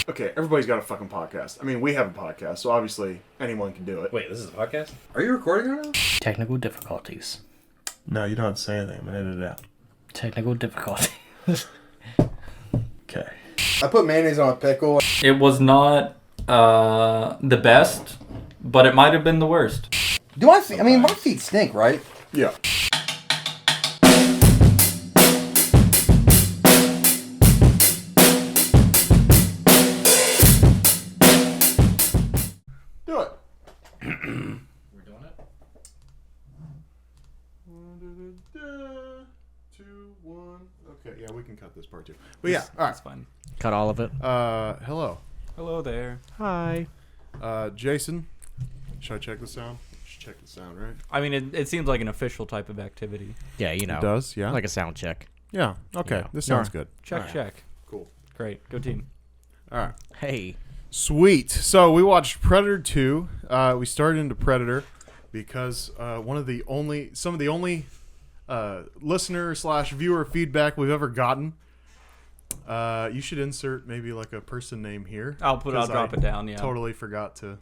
Okay, everybody's got a fucking podcast. I mean, we have a podcast, so obviously anyone can do it. Wait, this is a podcast? Are you recording right now? Technical difficulties. No, you don't have to say anything. I'm going to edit it out. Technical difficulties. Okay. I put mayonnaise on a pickle. It was not the best, but it might have been the worst. Do my feet? I mean, my feet stink, right? Yeah. Do it. We're doing it? 2, 1. Okay, yeah, we can cut this part too. But yeah, all right. That's fine. Cut all of it. Hello. Hello there. Hi. Jason, should I check the sound? Should check the sound, right? I mean, it seems like an official type of activity. Yeah, you know. It does, yeah? Like a sound check. Yeah, okay. Yeah. This sounds good. Check, All right. check. Cool. Great. Go team. All right. Hey. Sweet. So we watched Predator 2. We started into Predator because some of the only listener / viewer feedback we've ever gotten. You should insert maybe like a person name here. I'll drop it down. Yeah. Totally forgot to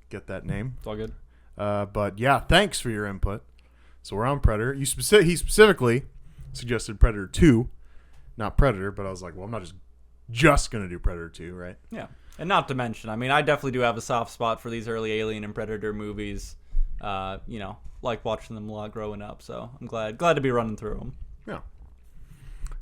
get that name. It's all good. But yeah, thanks for your input. So we're on Predator. He specifically suggested Predator 2, not Predator. But I was like, well, I'm not just gonna do Predator 2, right? Yeah. And not to mention, I mean, I definitely do have a soft spot for these early Alien and Predator movies. Like watching them a lot growing up. So I'm glad to be running through them. Yeah.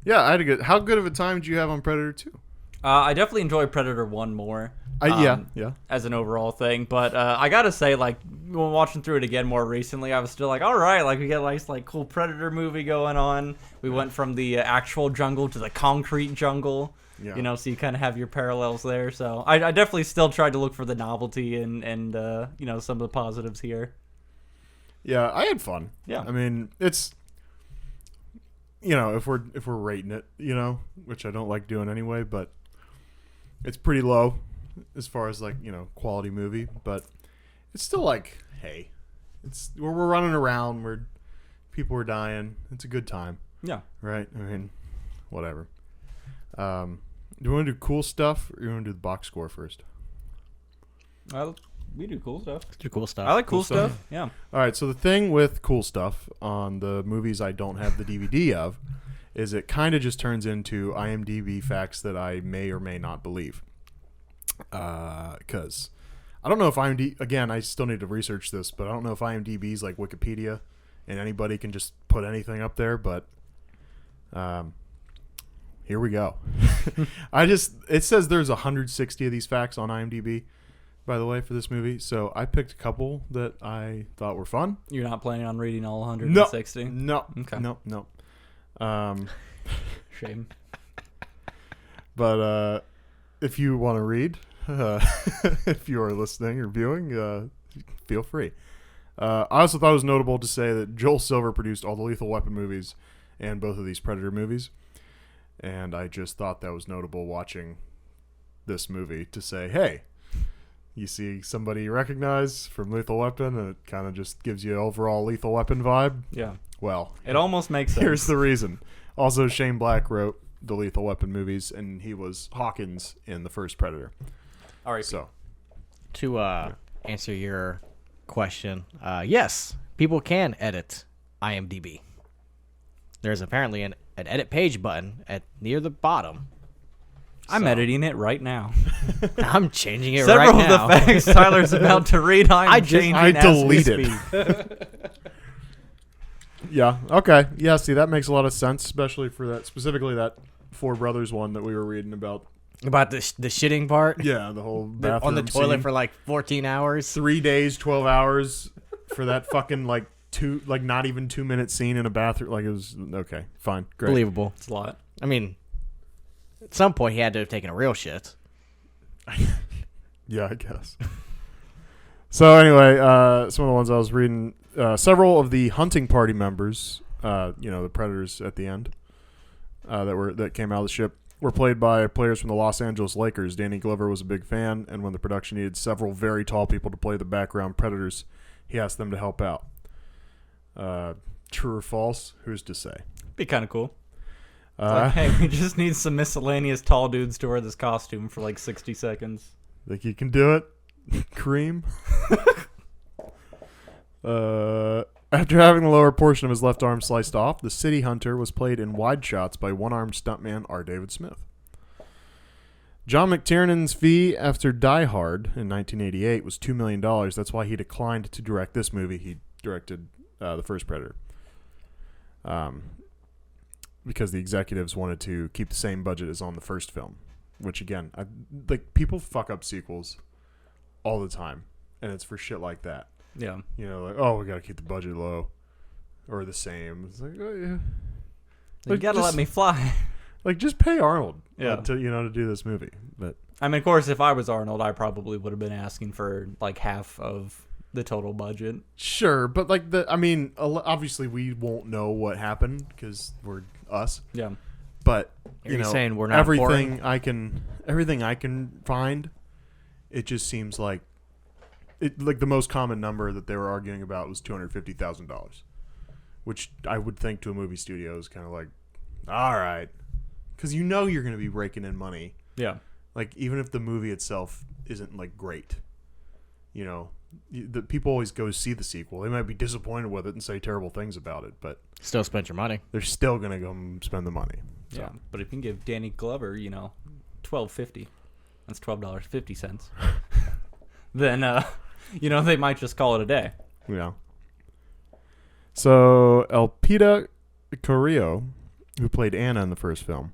Yeah, I had a good. How good of a time did you have on Predator 2? I definitely enjoy Predator 1 more. Yeah. As an overall thing, but I gotta say, like, when watching through it again more recently, I was still like, all right, like we get a nice, like, cool Predator movie going on. We went from the actual jungle to the concrete jungle. Yeah. So you kind of have your parallels there. So I definitely still tried to look for the novelty and some of the positives here. Yeah, I had fun. Yeah. I mean, it's if we're rating it, which I don't like doing anyway, but it's pretty low as far as like, quality movie, but it's still like, hey, we're running around, people are dying. It's a good time. Yeah. Right? I mean, whatever. Do you want to do cool stuff or you want to do the box score first? We do cool stuff. Do cool stuff. I like cool stuff. Yeah. All right, so the thing with cool stuff on the movies I don't have the DVD of is it kind of just turns into IMDb facts that I may or may not believe. Because I don't know if IMDb, again, I still need to research this, but I don't know if IMDb is like Wikipedia and anybody can just put anything up there, but here we go. It says there's 160 of these facts on IMDb, by the way, for this movie. So I picked a couple that I thought were fun. You're not planning on reading all 160? No. Okay. No. Shame. But if you want to read, if you are listening or viewing, feel free. I also thought it was notable to say that Joel Silver produced all the Lethal Weapon movies and both of these Predator movies. And I just thought that was notable watching this movie to say, hey, you see somebody you recognize from Lethal Weapon and it kind of just gives you an overall Lethal Weapon vibe. Yeah. Well, It almost makes sense. here's the reason. Also, Shane Black wrote the Lethal Weapon movies, and he was Hawkins in the first Predator. All right. So, To answer your question, yes, people can edit IMDb. There's apparently an edit page button near the bottom. I'm editing it right now. I'm changing it Several right now. of the facts Tyler's about to read, I'm changing I as we deleted. speak. yeah, okay. Yeah, see, that makes a lot of sense, especially for that, specifically that Four Brothers one that we were reading about. About the shitting part? Yeah, the whole bathroom On the toilet scene. for like 14 hours? 3 days, 12 hours for that fucking, not even 2 minute scene in a bathroom. Like, it was, okay, fine, great. Believable. It's a lot. I mean, at some point he had to have taken a real shit. Yeah, I guess. So anyway, some of the ones I was reading, several of the hunting party members, the Predators at the end, that came out of the ship, were played by players from the Los Angeles Lakers. Danny Glover was a big fan, and when the production needed several very tall people to play the background Predators, he asked them to help out. True or false? Who's to say? Be kind of cool. Like, hey, we just need some miscellaneous tall dudes to wear this costume for like 60 seconds. Think you can do it, Kareem? After having the lower portion of his left arm sliced off, the City Hunter was played in wide shots by one-armed stuntman R. David Smith. John McTiernan's fee after Die Hard in 1988 was $2 million. That's why he declined to direct this movie. He directed the first Predator. Because the executives wanted to keep the same budget as on the first film. Which, again, people fuck up sequels all the time. And it's for shit like that. Yeah. You know, like, oh, we got to keep the budget low. Or the same. It's like, oh, yeah. You gotta let me fly. Like, just pay Arnold Yeah. to do this movie. But I mean, of course, if I was Arnold, I probably would have been asking for like half of the total budget. sure, but like obviously we won't know what happened because we're us. Yeah. But Are you you know, saying we're not everything I can find, it just seems like the most common number that they were arguing about was $250,000, which I would think to a movie studio is kind of like, all right, because you know you're going to be raking in money. Yeah. Like, even if the movie itself isn't like great, you know, the people always go see the sequel. They might be disappointed with it and say terrible things about it, but Still spent your money. they're still gonna go spend the money. So. Yeah. But if you can give Danny Glover, $12.50, that's $12.50, then they might just call it a day. Yeah. So Elpida Carrillo, who played Anna in the first film,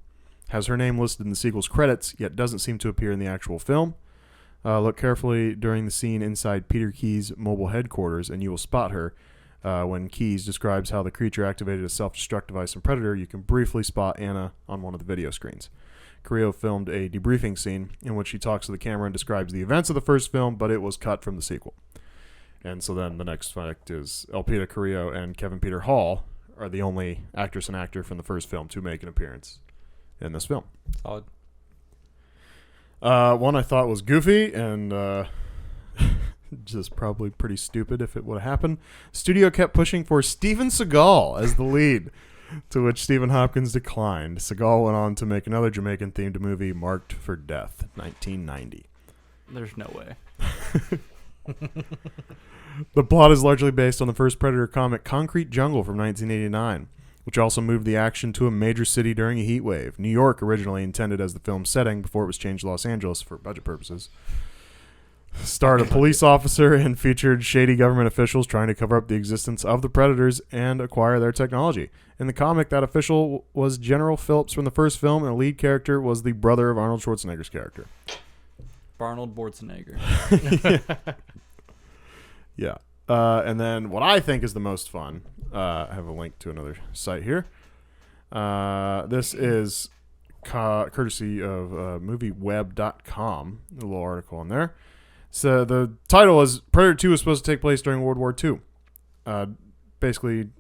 has her name listed in the sequel's credits, yet doesn't seem to appear in the actual film. Look carefully during the scene inside Peter Keyes' mobile headquarters, and you will spot her. When Keyes describes how the creature activated a self-destruct device in Predator, you can briefly spot Anna on one of the video screens. Carrillo filmed a debriefing scene in which she talks to the camera and describes the events of the first film, but it was cut from the sequel. And so then the next fact is Elpida Carrillo and Kevin Peter Hall are the only actress and actor from the first film to make an appearance in this film. Solid. One I thought was goofy and just probably pretty stupid if it would have happened. Studio kept pushing for Steven Seagal as the lead, to which Stephen Hopkins declined. Seagal went on to make another Jamaican-themed movie, Marked for Death, 1990. There's no way. The plot is largely based on the first Predator comic Concrete Jungle from 1989, which also moved the action to a major city during a heat wave. New York originally intended as the film's setting before it was changed to Los Angeles for budget purposes. Starred a police officer and featured shady government officials trying to cover up the existence of the Predators and acquire their technology. In the comic, that official was General Phillips from the first film, and the lead character was the brother of Arnold Schwarzenegger's character. Arnold Schwarzenegger. Yeah. And then what I think is the most fun, I have a link to another site here. This is courtesy of movieweb.com, a little article in there. So the title is Predator 2 was supposed to take place during World War II. Basically,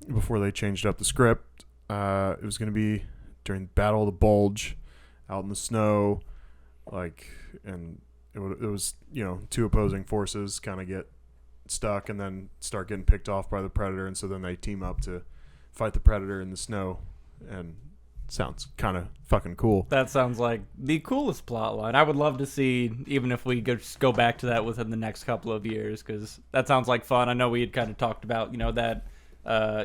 before they changed up the script, it was going to be during Battle of the Bulge, out in the snow, and it was, two opposing forces kind of get stuck and then start getting picked off by the Predator, and so then they team up to fight the Predator in the snow, and sounds kind of fucking cool. That sounds like the coolest plot line. I would love to see, even if we just go back to that within the next couple of years, because that sounds like fun. I know we had kind of talked about, that,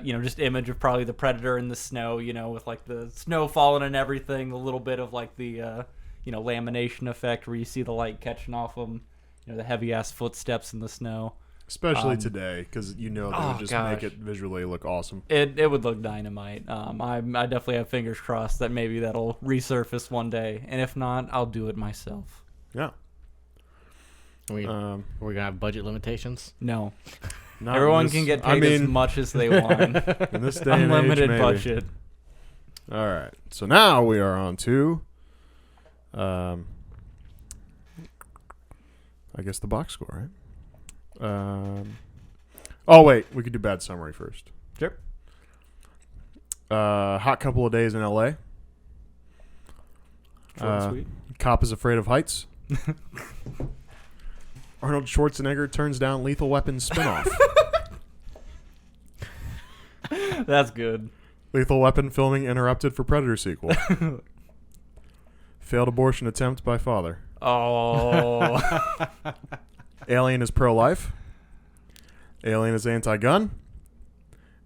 just image of probably the Predator in the snow, with like the snow falling and everything, a little bit of like the, lamination effect where you see the light catching off them, the heavy ass footsteps in the snow. Especially today, because they would just gosh. make it visually look awesome. It would look dynamite. I definitely have fingers crossed that maybe that'll resurface one day, and if not, I'll do it myself. Yeah. Are we gonna have budget limitations? No, Not everyone in this- can get paid as much as they want. in this day and age, Unlimited maybe. budget. All right. So now we are on to, I guess the box score, right? Oh wait, we could do bad summary first. Sure. Hot couple of days in L.A. Short and sweet. Cop is afraid of heights. Arnold Schwarzenegger turns down Lethal Weapon spinoff. That's good. Lethal Weapon filming interrupted for Predator sequel. Failed abortion attempt by father. Oh. Alien is pro-life. Alien is anti-gun.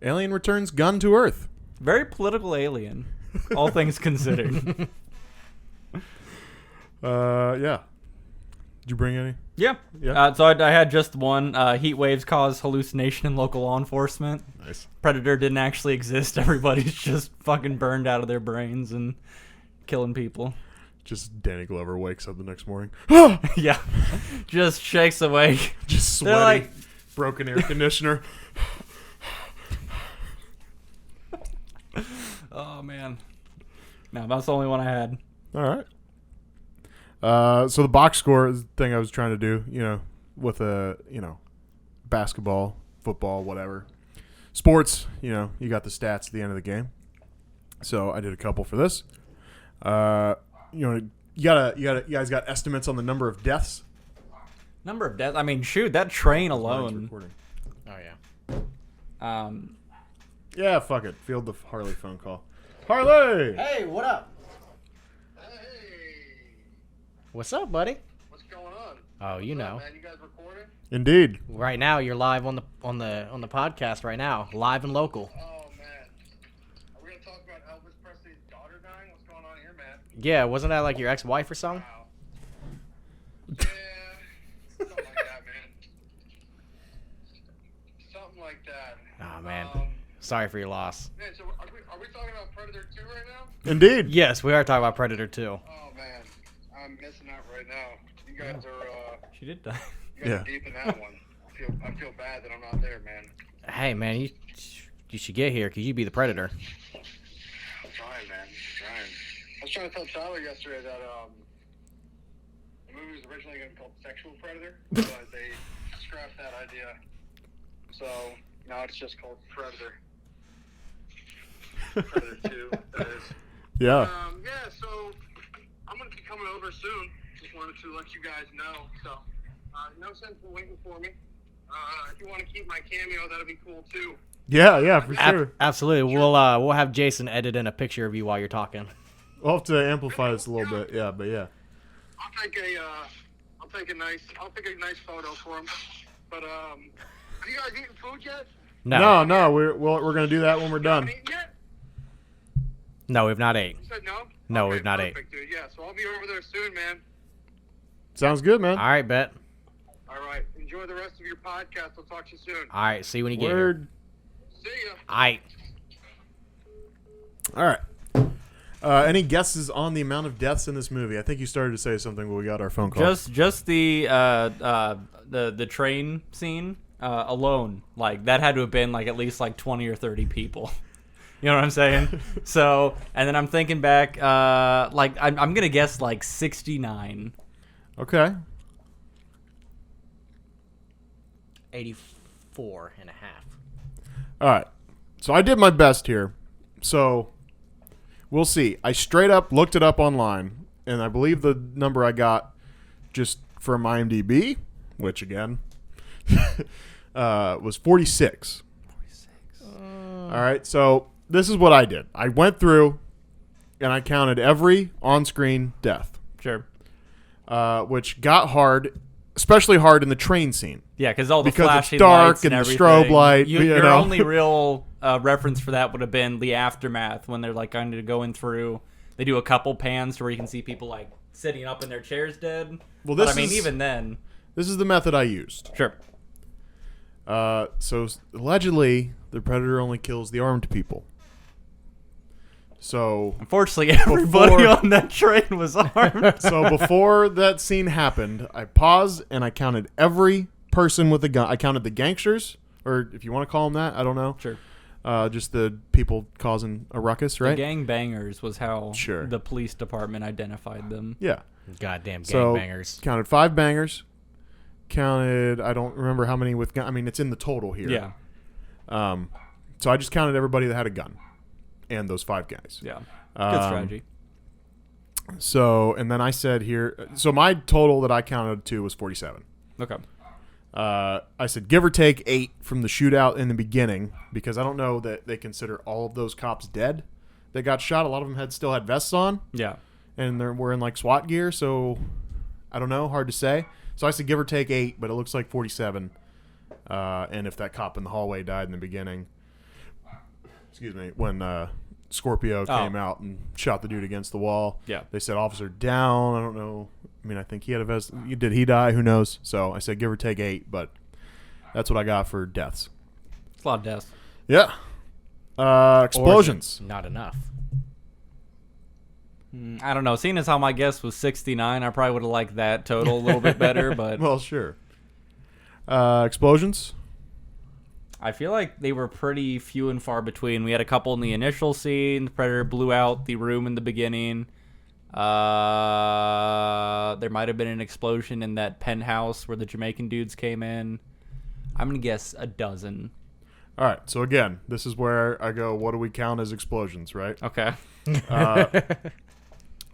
Alien returns gun to Earth. Very political alien, all things considered. Yeah. Did you bring any? Yeah. Yeah. So I had just one. Heat waves cause hallucination in local law enforcement. Nice. Predator didn't actually exist. Everybody's just fucking burned out of their brains and killing people. Just Danny Glover wakes up the next morning. Yeah. Just shakes awake. Just They're sweaty. like, Broken air conditioner. oh, man. No, that's the only one I had. All right. So the box score is the thing I was trying to do, with basketball, football, whatever. Sports, you got the stats at the end of the game. So I did a couple for this. You guys got estimates on the number of deaths? Number of deaths. I mean, shoot, that train Mine's alone. recording. Oh yeah. Yeah, fuck it. Field the Harley phone call. Harley! Hey, what up? What's up, buddy? What's going on? Oh, you know. Man, you guys recording? Indeed. Right now, you're live on the podcast right now, live and local. Oh man. Are we gonna talk about Elvis Presley's daughter dying? What's going on here, man? Yeah, wasn't that like your ex-wife or something? Wow. Yeah. Something like that, man. Something like that. Oh man, sorry for your loss. Man, so are we talking about Predator 2 right now? Indeed. Yes, we are talking about Predator 2. Oh man. I'm missing out right now. You guys are She did die. are deep in that one. I feel bad that I'm not there, man. Hey man, you should get here because you'd be the Predator. I'm trying, man. I'm trying. I was trying to tell Tyler yesterday that the movie was originally going to be called Sexual Predator, but they scrapped that idea. So now it's just called Predator. Predator 2, that is. Yeah. Yeah, so I'm going to be coming over soon. Just wanted to let you guys know. So no sense in waiting for me. If you want to keep my cameo, that'll be cool too. Yeah, for sure. Absolutely. We'll have Jason edit in a picture of you while you're talking. We'll have to amplify this a little bit. Yeah, but yeah. I'll take a nice photo for him. But have you guys eaten food yet? No, we're gonna do that when we're done. Haven't eaten yet? no, we've not ate. You said no? No, Okay, we've not ate. perfect, dude. Yeah, so I'll be over there soon, man. Sounds good, man. All right, bet. All right. Enjoy the rest of your podcast. I'll talk to you soon. All right, see you when you get here. Word. See ya. All right. All right. Any guesses on the amount of deaths in this movie? I think you started to say something when we got our phone call. Just the train scene alone, like that had to have been like at least like 20 or 30 people. You know what I'm saying? So, and then I'm thinking back, like I'm gonna guess like 69. Okay. 84 and a half. All right. So I did my best here. So we'll see. I straight up looked it up online, and I believe the number I got just from IMDb, which again was 46. 46. All right. So this is what I did. I went through and I counted every on-screen death. Sure. Which got hard, especially hard in the train scene. Yeah, because all the Because it's flashing dark lights and the everything. strobe light, you Your know. only real reference for that would have been the aftermath when they're like kind of going through. They do a couple pans to where you can see people like sitting up in their chairs dead. Well, But this I mean, is- even then, This is the method I used. sure. So allegedly, the Predator only kills the armed people. So Unfortunately, everybody Before- on that train was armed. so before that scene happened, I paused and I counted every person with a gun. I counted the gangsters, or if you want to call them that, I don't know. Sure. Just the people causing a ruckus, right? The gangbangers was how Sure. the police department identified them. Yeah. Goddamn So gangbangers. counted 5 bangers. Counted, I don't remember how many with gun. I mean, it's in the total here. Yeah. So I just counted everybody that had a gun, and those 5 guys. Yeah. Good strategy. So, and then I said here, so my total that I counted to was 47. Okay. I said give or take 8 from the shootout in the beginning because I don't know that they consider all of those cops dead that got shot. A lot of them still had vests on. Yeah. And they're wearing like SWAT gear, so I don't know, hard to say. So I said give or take 8, but it looks like 47. And if that cop in the hallway died in the beginning, excuse me, when Scorpio came out and shot the dude against the wall, they said officer down. I don't know. I mean, I think he had a vest. Did he die? Who knows? So I said give or take 8, but that's what I got for deaths. It's a lot of deaths. Yeah. Explosions. Not enough. I don't know. Seeing as how my guess was 69, I probably would have liked that total a little bit better. But well, sure. Explosions. I feel like they were pretty few and far between. We had a couple in the initial scene. The Predator blew out the room in the beginning. There might have been an explosion in that penthouse where the Jamaican dudes came in. I'm going to guess a dozen. All right. So, again, this is where I go, what do we count as explosions, right? Okay.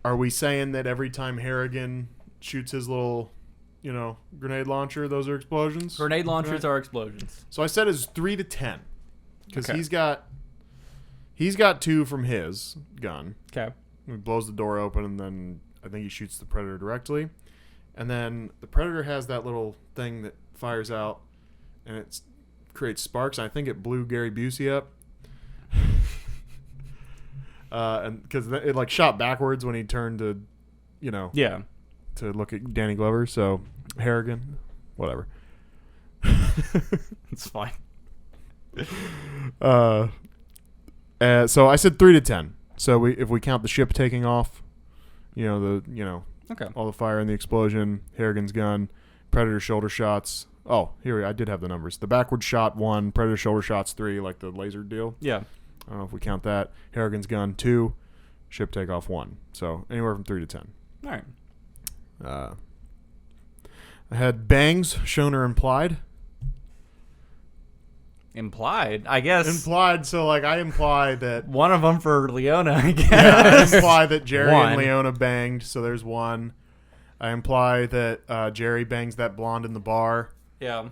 Are we saying that every time Harrigan shoots his little, grenade launcher, those are explosions? Grenade launchers are explosions. So I said it's 3 to 10 because Okay. he's got 2 from his gun. Okay. He blows the door open, and then I think he shoots the Predator directly. And then the Predator has that little thing that fires out, and it creates sparks. And I think it blew Gary Busey up. And because it like shot backwards when he turned to, Yeah. to look at Danny Glover. So Harrigan, whatever. It's fine. So I said 3 to 10. So if we count the ship taking off, Okay. all the fire and the explosion, Harrigan's gun, Predator shoulder shots. Oh, I did have the numbers. The backward shot 1, Predator shoulder shots 3, like the laser deal. Yeah. I don't know if we count that. Harrigan's gun 2, ship takeoff 1. So anywhere from 3 to 10. All right. I had bangs shown or implied. Implied, I guess. Implied. So like I imply that. One of them for Leona, I guess. Yeah, I imply that Jerry One. and Leona banged. So there's 1. I imply that Jerry bangs that blonde in the bar. Yeah.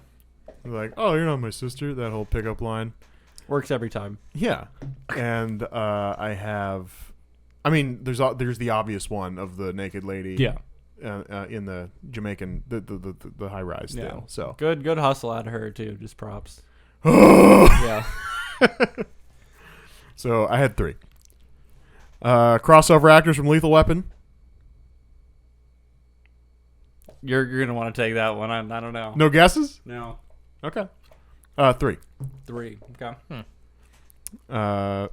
Like, oh, you're not my sister. That whole pickup line. Works every time. Yeah. And I have. I mean, there's the obvious one of the naked lady. Yeah. In the Jamaican, the high rise deal. So Good hustle out of her too. Just props. Yeah. So I had 3. Crossover actors from Lethal Weapon. You're gonna want to take that one. I don't know. No guesses? No. Okay. 3. 3. Okay.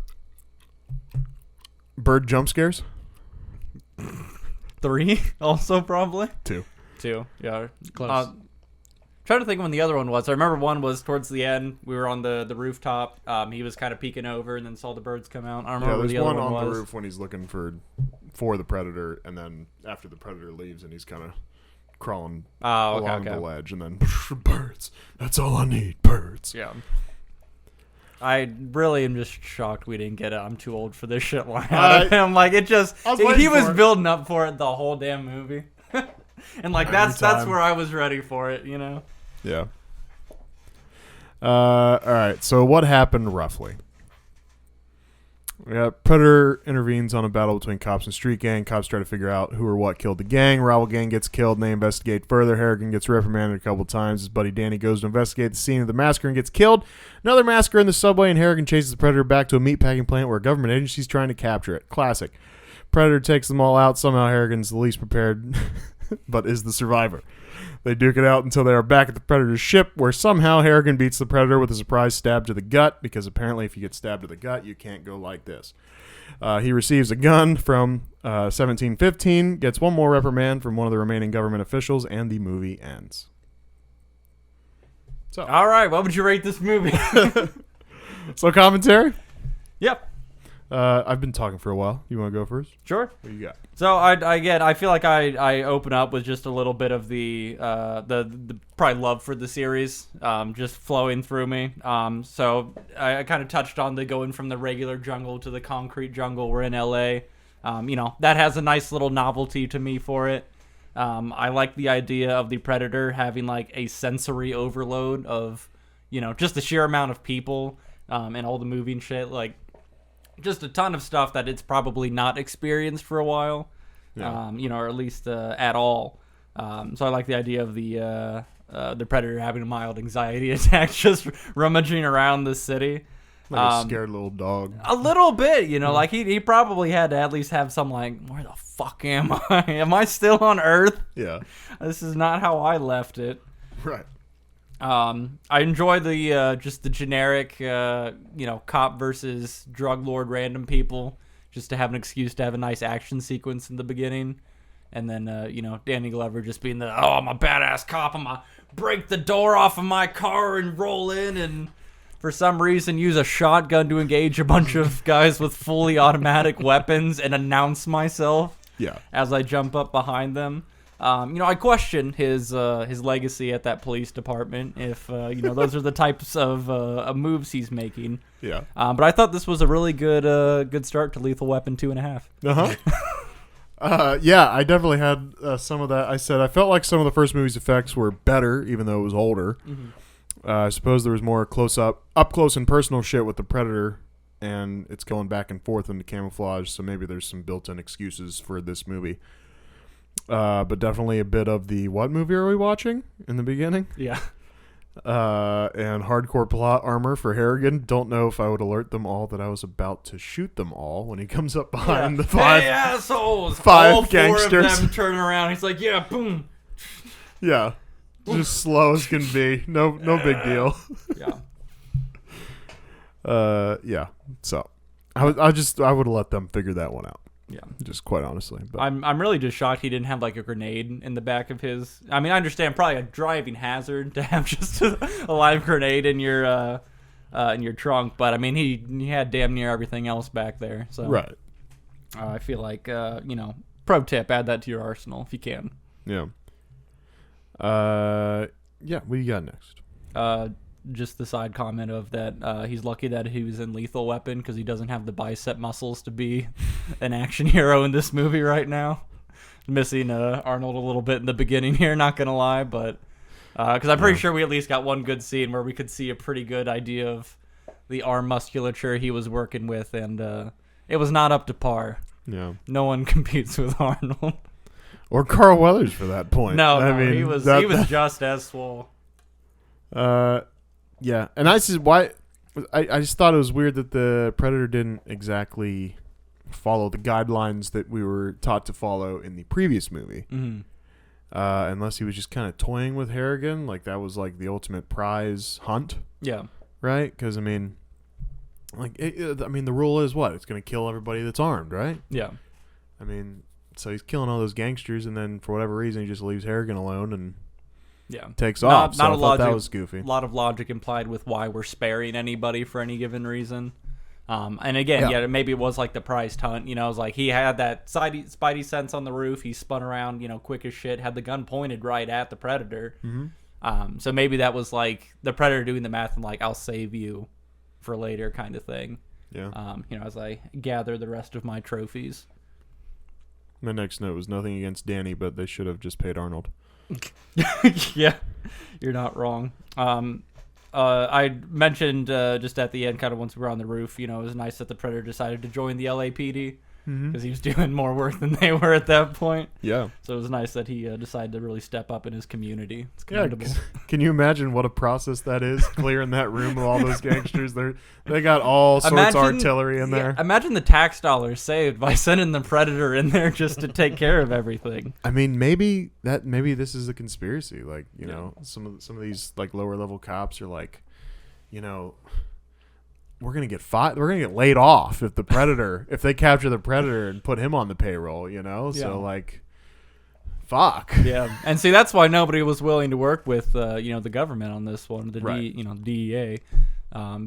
Bird jump scares. 3 also probably. 2. 2. Yeah. Close. Trying to think when the other one was. I remember one was towards the end. We were on the rooftop. He was kind of peeking over and then saw the birds come out. I don't remember where there's the other one one on was. the roof when he's looking for the Predator, and then after the Predator leaves, and he's kind of crawling along the ledge, and then birds. That's all I need. Birds. Yeah. I really am just shocked we didn't get it. I'm too old for this shit line out of him. Like, it just... He was building up for it the whole damn movie. And, like, that's where I was ready for it, Yeah. All right. So what happened roughly? Predator intervenes on a battle between cops and street gang. Cops try to figure out who or what killed the gang. Rival gang gets killed, and they investigate further. Harrigan gets reprimanded a couple times. His buddy Danny goes to investigate the scene of the massacre and gets killed. Another massacre in the subway, and Harrigan chases the Predator back to a meatpacking plant where a government agency is trying to capture it. Classic. Predator takes them all out. Somehow Harrigan's the least prepared, but is the survivor. They duke it out until they are back at the Predator's ship, where somehow Harrigan beats the Predator with a surprise stab to the gut, because apparently if you get stabbed to the gut, you can't go like this. He receives a gun from 1715, gets one more reprimand from one of the remaining government officials, and the movie ends. So, All right, what would you rate this movie? so commentary? Yep. I've been talking for a while. You want to go first? Sure. What you got? So I feel like I open up with just a little bit of the probably love for the series just flowing through me. So I kind of touched on the going from the regular jungle to the concrete jungle. We're in LA. That has a nice little novelty to me for it. I like the idea of the Predator having like a sensory overload of, just the sheer amount of people and all the moving shit. Like, just a ton of stuff that it's probably not experienced for a while, or at least at all. So I like the idea of the Predator having a mild anxiety attack, just rummaging around the city. Like a scared little dog. A little bit, like he probably had to at least have some like, where the fuck am I? Am I still on Earth? Yeah. This is not how I left it. Right. I enjoy the just the generic, cop versus drug lord random people, just to have an excuse to have a nice action sequence in the beginning. And then, Danny Glover just being I'm a badass cop. I'm going to break the door off of my car and roll in and for some reason use a shotgun to engage a bunch of guys with fully automatic weapons and announce myself as I jump up behind them. I question his legacy at that police department if, those are the types of moves he's making. Yeah. But I thought this was a really good start to Lethal Weapon 2.5. Uh-huh. Yeah, I definitely had some of that. I said I felt like some of the first movie's effects were better, even though it was older. Mm-hmm. I suppose there was more up close and personal shit with the Predator, and it's going back and forth into camouflage, so maybe there's some built-in excuses for this movie. But definitely a bit of the what movie are we watching in the beginning? Yeah. And hardcore plot armor for Harrigan. Don't know if I would alert them all that I was about to shoot them all when he comes up behind the five. Hey, assholes! Five all gangsters. 4 of them turn around. He's like, yeah, boom. Yeah. Just slow as can be. No big deal. Yeah. Yeah. So I would have let them figure that one out. Yeah. Just quite honestly. But I'm really just shocked he didn't have like a grenade in the back of his. I mean, I understand probably a driving hazard to have just a live grenade in your trunk, but I mean he had damn near everything else back there. So right. I feel like pro tip, add that to your arsenal if you can. Yeah. Yeah. What do you got next? Just the side comment of that he's lucky that he was in Lethal Weapon because he doesn't have the bicep muscles to be an action hero in this movie right now. Missing Arnold a little bit in the beginning here, not gonna lie, but because I'm pretty sure we at least got one good scene where we could see a pretty good idea of the arm musculature he was working with, and it was not up to par. Yeah. No one competes with Arnold. Or Carl Weathers for that point. No, I mean, he was just as swole. Yeah, and I just thought it was weird that the Predator didn't exactly follow the guidelines that we were taught to follow in the previous movie. Mm-hmm. Unless he was just kind of toying with Harrigan, like that was like the ultimate prize hunt. Yeah. Right? Because I mean, the rule is what? It's going to kill everybody that's armed, right? Yeah. I mean, so he's killing all those gangsters, and then for whatever reason, he just leaves Harrigan alone and takes off. So I thought that was goofy. A lot of logic implied with why we're sparing anybody for any given reason. And again, maybe it was like the prized hunt. It was like he had that spidey sense on the roof. He spun around, quick as shit, had the gun pointed right at the Predator. Mm-hmm. So maybe that was like the Predator doing the math and like, I'll save you for later kind of thing. Yeah. As I gather the rest of my trophies. My next note was nothing against Danny, but they should have just paid Arnold. Yeah, you're not wrong. I mentioned just at the end, kind of once we were on the roof, it was nice that the Predator decided to join the LAPD because he was doing more work than they were at that point. Yeah. So it was nice that he decided to really step up in his community. It's commendable. Can you imagine what a process that is, clearing that room with all those gangsters? They got all sorts of artillery in there. Imagine the tax dollars saved by sending the Predator in there just to take care of everything. I mean, maybe this is a conspiracy. Like, some of these like lower level cops are like, we're gonna get laid off if they capture the Predator and put him on the payroll. So like, fuck. Yeah, and see that's why nobody was willing to work with the government on this one, the DEA,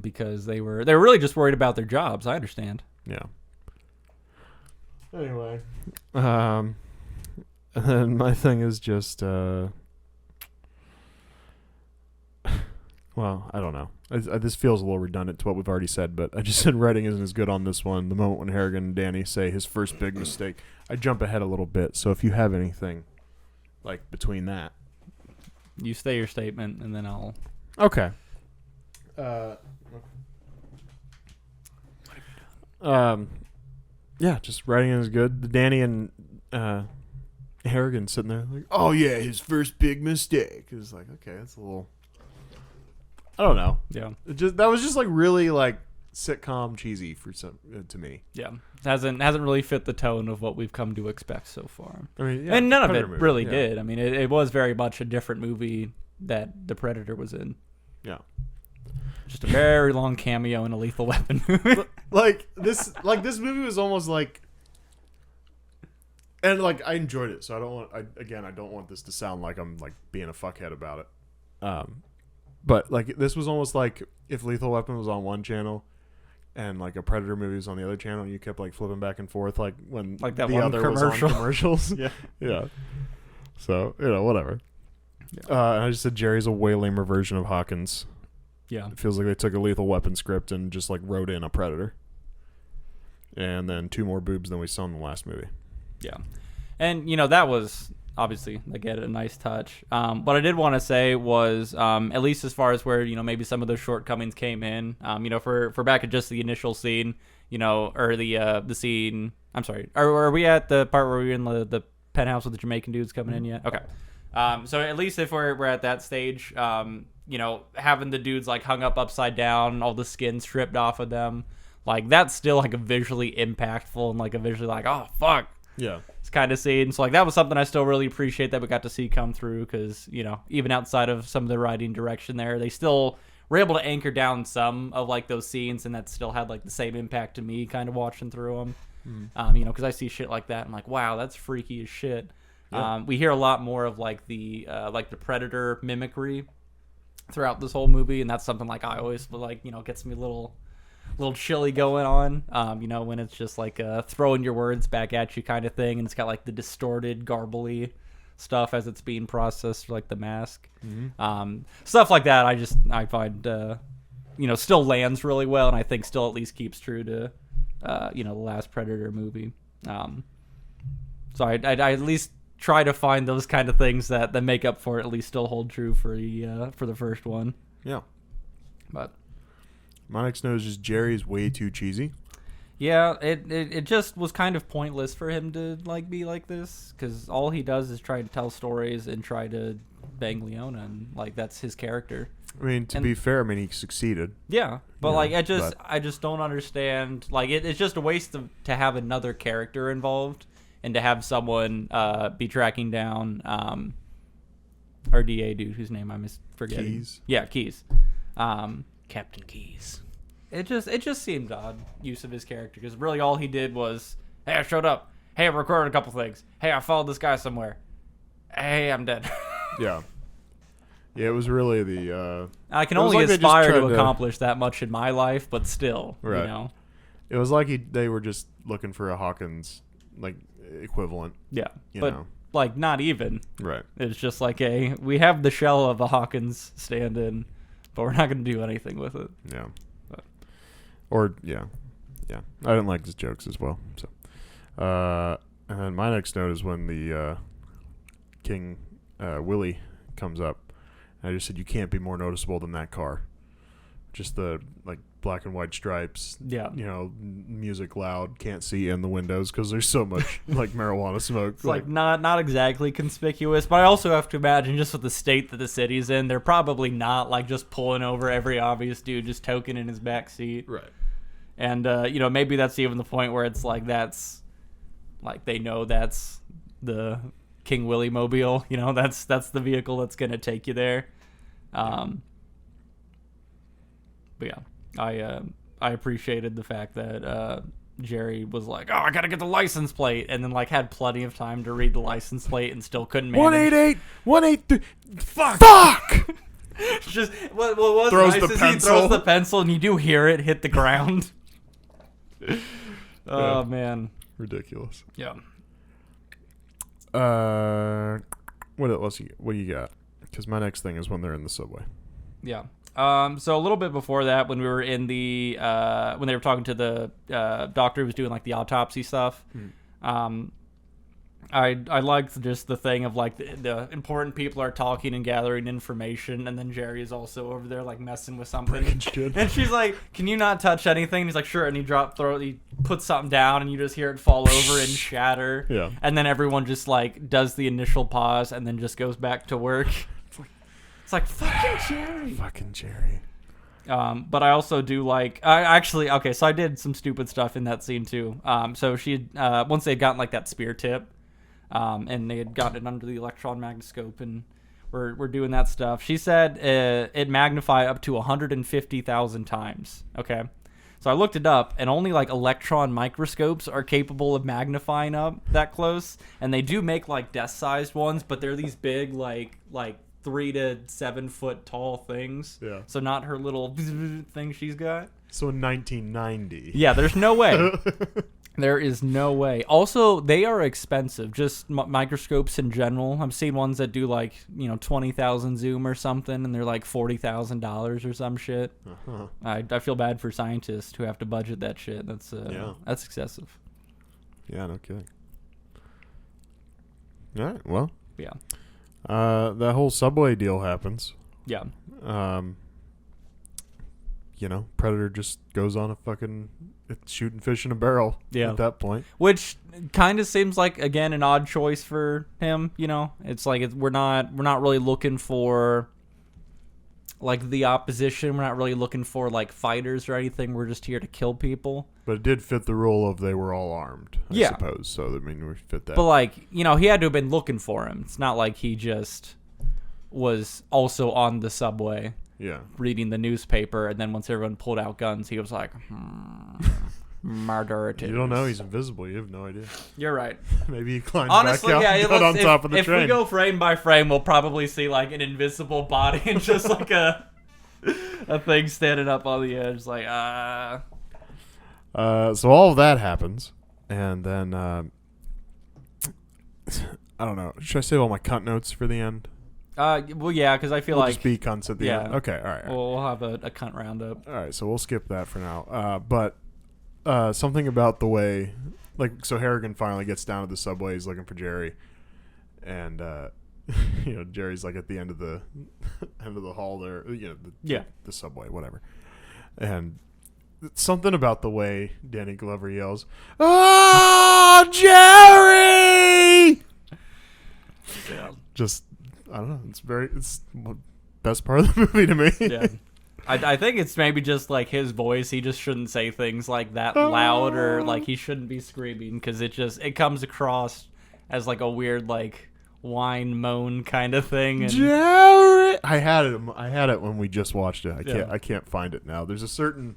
because they were really just worried about their jobs. I understand. Yeah. Anyway, and then my thing is just well, I don't know. This feels a little redundant to what we've already said, but I just said writing isn't as good on this one. The moment when Harrigan and Danny say his first big mistake, I jump ahead a little bit. So if you have anything like between that. You say your statement, and then I'll. Okay. Yeah, just writing is good. Danny and Harrigan sitting there like, oh yeah, his first big mistake. It's like, okay, that's a little. I don't know. Yeah. That was just like really like sitcom cheesy for some to me. Yeah. Hasn't really fit the tone of what we've come to expect so far. I mean, yeah, and none of it Predator movie, really yeah. did. I mean, it was very much a different movie that the Predator was in. Yeah. Just a very long cameo in a Lethal Weapon movie. Like this movie was almost like, and like I enjoyed it, so I don't want this to sound like I'm like being a fuckhead about it. But like this was almost like if Lethal Weapon was on one channel and like a Predator movie was on the other channel, and you kept like flipping back and forth like when Like that the one other commercial. was on commercials. Yeah. Yeah. So, whatever. Yeah. And I just said Jerry's a way lamer version of Hawkins. Yeah. It feels like they took a Lethal Weapon script and just like wrote in a Predator. And then 2 more boobs than we saw in the last movie. Yeah. And, that was obviously, again, a nice touch. What I did want to say was, at least as far as where, maybe some of those shortcomings came in, for back at just the initial scene, or the scene, I'm sorry, are we at the part where we're in the penthouse with the Jamaican dudes coming in yet? Okay. So at least if we're at that stage, having the dudes like hung up upside down, all the skin stripped off of them, like that's still like a visually impactful and like a visually like, oh fuck, Yeah. it's kind of scene. So like that was something I still really appreciate that we got to see come through, because even outside of some of the writing direction there, they still were able to anchor down some of like those scenes, and that still had like the same impact to me kind of watching through them. Because I see shit like that, and I'm like, wow, that's freaky as shit. Yeah. We hear a lot more of like the Predator mimicry throughout this whole movie, and that's something like I always like, gets me a little chilly going on. When it's just like throwing your words back at you kind of thing, and it's got like the distorted, garbly stuff as it's being processed, like the mask. Stuff like that. I find still lands really well, and I think still at least keeps true to the last Predator movie. So I at least try to find those kind of things that make up for it, at least still hold true for the first one. Yeah. But My next note is just Jerry's way too cheesy. yeah, it just was kind of pointless for him to like be like this, because all he does is try to tell stories and try to bang Leona, and like that's his character. I mean, to be fair, he succeeded. Yeah, but Yeah, like but- I just don't understand. Like it's just a waste to have another character involved, and to have someone be tracking down our DA dude whose name I'm forgetting. Keys? Yeah, Keys. Captain Keys. It just seemed odd use of his character, because really all he did was, hey, I showed up. Hey, I recorded a couple things. Hey, I followed this guy somewhere. Hey, I'm dead. Yeah. Yeah, it was really the... I can It was only like they just aspire tried to to- accomplish that much in my life, but still, Right. It was like they were just looking for a Hawkins, like, equivalent. Yeah, You but know. like not even. Right. It's just like we have the shell of a Hawkins stand-in, but we're not going to do anything with it. Yeah. But- Or, yeah. Yeah. I didn't like his jokes as well. So, and then my next note is when the King Willie comes up. I just said, you can't be more noticeable than that car. Just the, like, black and white stripes. Yeah. Music loud. Can't see in the windows because there's so much, like, marijuana smoke. It's like not exactly conspicuous, but I also have to imagine just with the state that the city's in, they're probably not like just pulling over every obvious dude just token in his back seat. Right. And maybe that's even the point where it's like that's like they know that's the King Willie mobile, that's the vehicle that's gonna take you there. But yeah, I appreciated the fact that Jerry was like, oh, I gotta get the license plate, and then like had plenty of time to read the license plate and still couldn't manage. 188 Fuck! Just what was Throws nice the is pencil. he throws the pencil, and you do hear it hit the ground. Oh Yeah. man, Ridiculous. yeah. What else? What do you got? Because my next thing is when they're in the subway. Yeah. So a little bit before that, when we were in the when they were talking to the doctor who was doing like the autopsy stuff, I liked just the thing of like the important people are talking and gathering information, and then Jerry is also over there like messing with something. And she's like, "Can you not touch anything?" He's like, "Sure." And he puts something down, and you just hear it fall over and shatter. Yeah. And then everyone just like does the initial pause, and then just goes back to work. It's like fucking Jerry. Fucking Jerry. But I also do like so I did some stupid stuff in that scene too. So she once they had gotten like that spear tip, and they had gotten it under the electron magnetoscope, and we're doing that stuff. She said it magnified up to 150,000 times. Okay, so I looked it up, and only like electron microscopes are capable of magnifying up that close, and they do make like desk-sized ones, but they're these big like 3 to 7 foot tall things. Yeah. So not her little thing she's got. So in 1990. Yeah, there's no way. There is no way. Also, they are expensive. Just microscopes in general. I've seen ones that do like 20,000 zoom or something, and they're like $40,000 or some shit. Uh-huh. I feel bad for scientists who have to budget that shit. That's excessive. Yeah, no kidding. All right, well. Yeah. That whole subway deal happens. Yeah. Predator just goes on a fucking shooting fish in a barrel. Yeah. At that point. Which kind of seems like, again, an odd choice for him. It's like we're not really looking for like the opposition. We're not really looking for like fighters or anything. We're just here to kill people. But it did fit the rule of they were all armed, I suppose. So, we fit that. But, like, he had to have been looking for him. It's not like he just was also on the subway reading the newspaper, and then once everyone pulled out guns, he was like, murder it is. You don't know. He's invisible. You have no idea. You're right. Maybe he climbed Honestly, back out and got on top of the train. If we go frame by frame, we'll probably see, like, an invisible body and just, like, a thing standing up on the edge, like, So all of that happens, and then I don't know. Should I save all my cunt notes for the end? Well, yeah, because I feel We'll like just be cunts at the end. Okay, all right. We'll have a cunt roundup. All right, so we'll skip that for now. But something about the way, like, so Harrigan finally gets down to the subway. He's looking for Jerry, and Jerry's like at the end of the hall there. The subway, whatever, and. Something about the way Danny Glover yells, "Oh, Jerry!" Yeah. Just, I don't know. It's the best part of the movie to me. Yeah. I think it's maybe just like his voice. He just shouldn't say things like that loud, or like he shouldn't be screaming, because it comes across as like a weird like whine moan kind of thing. And Jerry! I had it when we just watched it. I can't find it now. There's a certain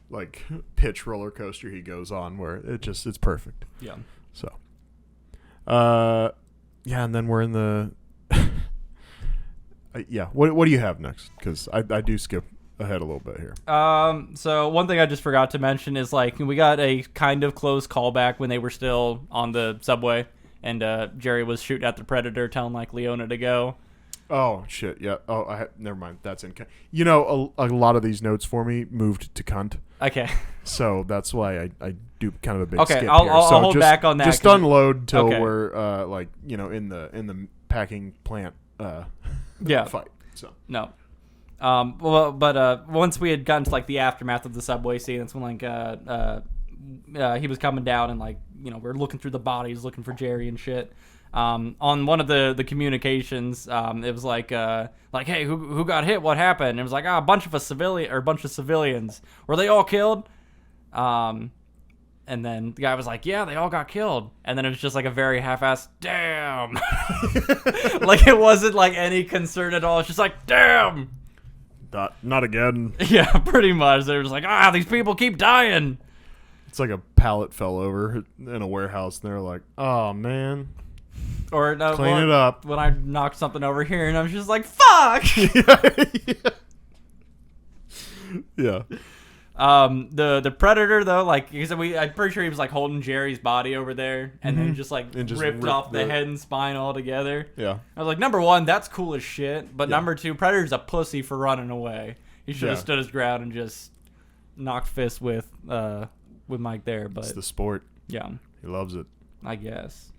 like pitch roller coaster he goes on where it's perfect. Yeah. So, and then we're in the What do you have next? Because I do skip ahead a little bit here. So one thing I just forgot to mention is like we got a kind of close callback when they were still on the subway, and Jerry was shooting at the Predator, telling like Leona to go. Oh shit! Yeah. Oh, never mind. That's in. A lot of these notes for me moved to cunt. Okay. So that's why I do kind of a big skip here. I'll so hold back on that. Just unload till we're in the packing plant fight. So no. But once we had gotten to like the aftermath of the subway scene, that's when like he was coming down, and like we're looking through the bodies, looking for Jerry and shit. On one of the communications, it was like hey, who got hit? What happened? And it was like a bunch of civilians. Were they all killed? And then the guy was like, yeah, they all got killed. And then it was just like a very half-assed, damn. Like it wasn't like any concern at all. It's just like, damn. Not again. Yeah, pretty much. They were just like, these people keep dying. It's like a pallet fell over in a warehouse, and they're like, oh man. Or clean it up. When I knocked something over here, and I was just like, "Fuck!" Yeah. The Predator though, like I'm pretty sure he was like holding Jerry's body over there, and then just ripped off the head and spine altogether. Yeah. I was like, number one, that's cool as shit, but number two, Predator's a pussy for running away. He should have stood his ground and just knocked fists with Mike there. But it's the sport. Yeah. He loves it. I guess.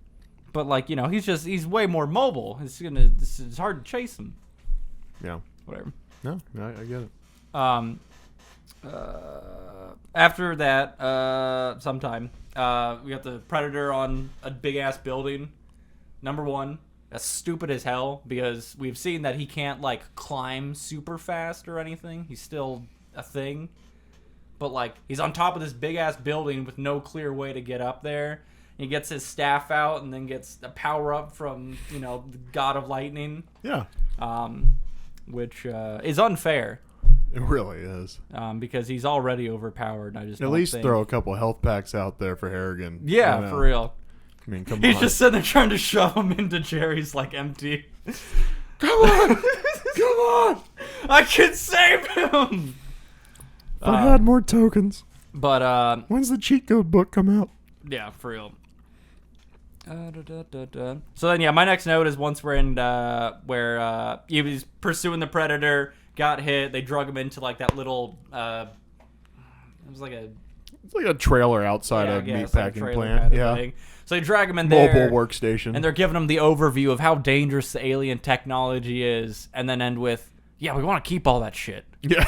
But like, he's way more mobile. It's hard to chase him. Yeah. Whatever. No, I get it. After that, sometime, we got the Predator on a big ass building. Number one, that's stupid as hell because we've seen that he can't like climb super fast or anything. He's still a thing. But like, he's on top of this big ass building with no clear way to get up there. He gets his staff out and then gets a power up from, the God of Lightning. Yeah. Which is unfair. It really is. Because he's already overpowered. And I just At least throw a couple health packs out there for Harrigan. Yeah, for real. I mean, come on. He's just sitting there trying to shove him into Jerry's like empty. Come on! Come on! I can save him! If I had more tokens. But, when's the cheat code book come out? Yeah, for real. So then, my next note is once we're in where he was pursuing the Predator, got hit, they drug him into like that little, it was like a... It's like a trailer outside a meatpacking plant. Kind of thing. So they drag him in there. Mobile workstation. And they're giving him the overview of how dangerous the alien technology is, and then end with, we want to keep all that shit. Yeah.